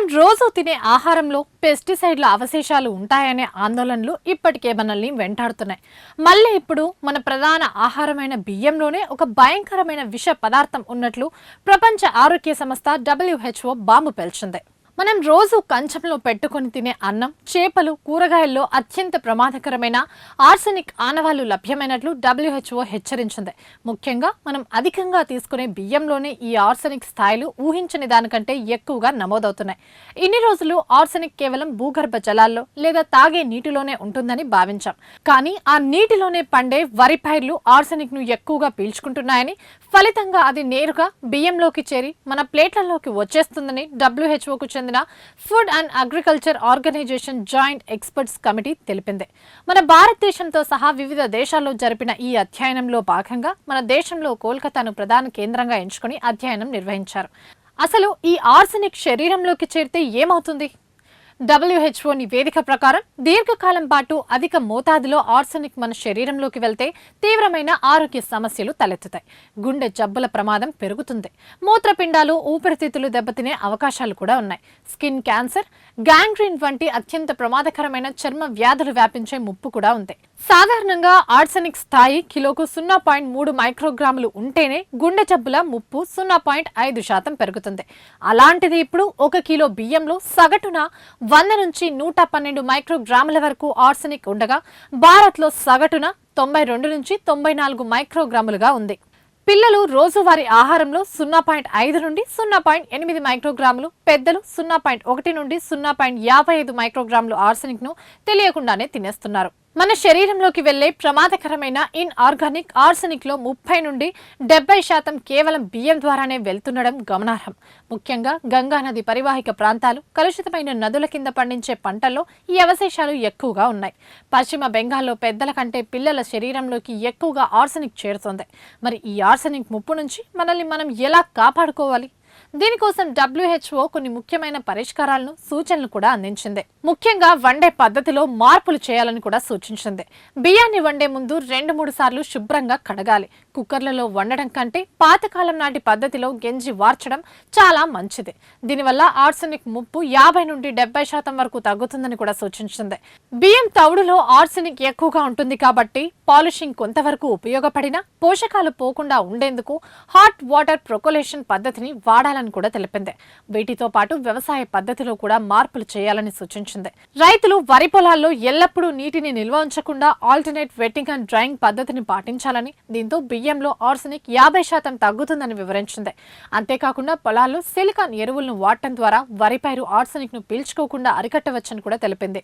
మనం రోజు తినే ఆహారంలో పెస్టిసైడ్ల అవశేషాలు ఉంటాయనే ఆందోళనలు ఇప్పటికే మనల్ని వెంటాడుతున్నాయి. మళ్ళీ ఇప్పుడు మన ప్రధాన ఆహారమైన బియ్యంలోనే ఒక భయంకరమైన విష పదార్థం ఉన్నట్లు ప్రపంచ ఆరోగ్య సంస్థ WHO బాంబు పేల్చింది. మనం రోజు కంచంలో పెట్టుకొని తినే అన్నం, చేపలు, కూరగాయల్లో అత్యంత ప్రమాదకరమైన ఆర్సెనిక్ ఆనవాళ్లు లభ్యమైనట్లు WHO హెచ్చరించింది. ముఖ్యంగా మనం అధికంగా తీసుకునే బియ్యంలోనే ఈ ఆర్సెనిక్ స్థాయిలు ఊహించని దానికంటే ఎక్కువగా నమోదవుతున్నాయి. ఇన్ని రోజులు ఆర్సెనిక్ కేవలం భూగర్భ జలాల్లో లేదా తాగే నీటిలోనే ఉంటుందని భావించాం. కానీ ఆ నీటిలోనే పండే వరి పైర్లు ఆర్సెనిక్ ను ఎక్కువగా పీల్చుకుంటున్నాయని, ఫలితంగా అది నేరుగా బియ్యంలోకి చేరి మన ప్లేట్లలోకి వచ్చేస్తుందని WHOకు చెందిన food and agriculture organisation joint experts committee తెలిపింది. మన భారతదేశంతో సహా వివిధ దేశాల్లో జరిపిన ఈ అధ్యయనంలో భాగంగా మన దేశంలో కోల్కతాను ప్రధాన కేంద్రంగా ఎంచుకుని అధ్యయనం నిర్వహించారు. అసలు ఈ ఆర్సెనిక్ శరీరంలోకి చేరితే ఏమవుతుంది? WHO నివేదిక ప్రకారం దీర్ఘకాలం పాటు అధిక మోతాదులో ఆర్సెనిక్ మన శరీరంలోకి వెళ్తే తీవ్రమైన ఆరోగ్య సమస్యలు తలెత్తుతాయి. గుండె జబ్బుల ప్రమాదం పెరుగుతుంది. మూత్రపిండాలు, ఊపిరితిత్తులు దెబ్బతినే అవకాశాలు కూడా ఉన్నాయి. స్కిన్ క్యాన్సర్, గ్యాంగ్రీన్ వంటి అత్యంత ప్రమాదకరమైన చర్మ వ్యాధులు వ్యాపించే ముప్పు కూడా ఉంది. సాధారణంగా ఆర్సెనిక్ స్థాయి కిలోకు 0.3 మైక్రోగ్రాములు ఉంటేనే గుండె జబ్బుల ముప్పు 0.5% పెరుగుతుంది. అలాంటిది ఇప్పుడు 1 కిలో బియ్యంలో సగటున 100 నుంచి 112 మైక్రోగ్రాముల వరకు ఆర్సెనిక్ ఉండగా, భారత్లో సగటున 92 నుంచి 94 మైక్రోగ్రాములుగా ఉంది. పిల్లలు రోజువారీ ఆహారంలో 0.5 నుండి 0.8 మైక్రోగ్రాములు, పెద్దలు 0.1 నుండి 0.55 మైక్రోగ్రాములు ఆర్సెనిక్ ను తెలియకుండానే తినేస్తున్నారు. మన శరీరంలోకి వెళ్లే ప్రమాదకరమైన ఇన్ఆర్గానిక్ ఆర్సెనిక్ లో 30 నుండి 70% కేవలం బియ్యం ద్వారానే వెళ్తుండడం గమనార్హం. ముఖ్యంగా గంగా నది పరివాహిక ప్రాంతాలు, కలుషితమైన నదుల కింద పండించే పంటల్లో ఈ అవశేషాలు ఎక్కువగా ఉన్నాయి. పశ్చిమ బెంగాల్లో పెద్దల కంటే పిల్లల శరీరంలోకి ఎక్కువగా ఆర్సెనిక్ చేరుతోంది. మరి ఈ ఆర్సెనిక్ ముప్పు నుంచి మనల్ని మనం ఎలా కాపాడుకోవాలి? దీనికోసం WHO కొన్ని ముఖ్యమైన పరిష్కారాలను, సూచనలు కూడా అందించింది. ముఖ్యంగా వండే పద్ధతిలో మార్పులు చేయాలని కూడా సూచించింది. బియ్యాన్ని వండే ముందు 2-3 సార్లు శుభ్రంగా కడగాలి. కుక్కర్లలో వండడం కంటే పాతకాలం నాటి పద్ధతిలో గెంజి వార్చడం చాలా మంచిది. దీనివల్ల ఆర్సెనిక్ ముప్పు 50 నుండి 70% వరకు తగ్గుతుందని కూడా సూచించింది. బియ్యం తౌడులో ఆర్సెనిక్ ఎక్కువగా ఉంటుంది కాబట్టి పాలిషింగ్ కొంతవరకు ఉపయోగపడినా పోషకాలు పోకుండా ఉండేందుకు హాట్ వాటర్ ప్రొకోలేషన్ పద్ధతిని వాడాలని కూడా తెలిపింది. వీటితో పాటు వ్యవసాయ పద్ధతిలో కూడా మార్పులు చేయాలని సూచించింది. రైతులు వరి పొలాల్లో ఎల్లప్పుడూ నీటిని నిల్వ ఉంచకుండా ఆల్టర్నేట్ వెట్టింగ్ అండ్ డ్రైయింగ్ పద్ధతిని పాటించాలని, దీంతో బియ్యంలో ఆర్సెనిక్ 50% తగ్గుతుందని వివరించింది. అంతేకాకుండా పొలాల్లో సిలికాన్ ఎరువులను వాడటం ద్వారా వరి పైరు ఆర్సెనిక్ ను పీల్చుకోకుండా అరికట్టవచ్చని కూడా తెలిపింది.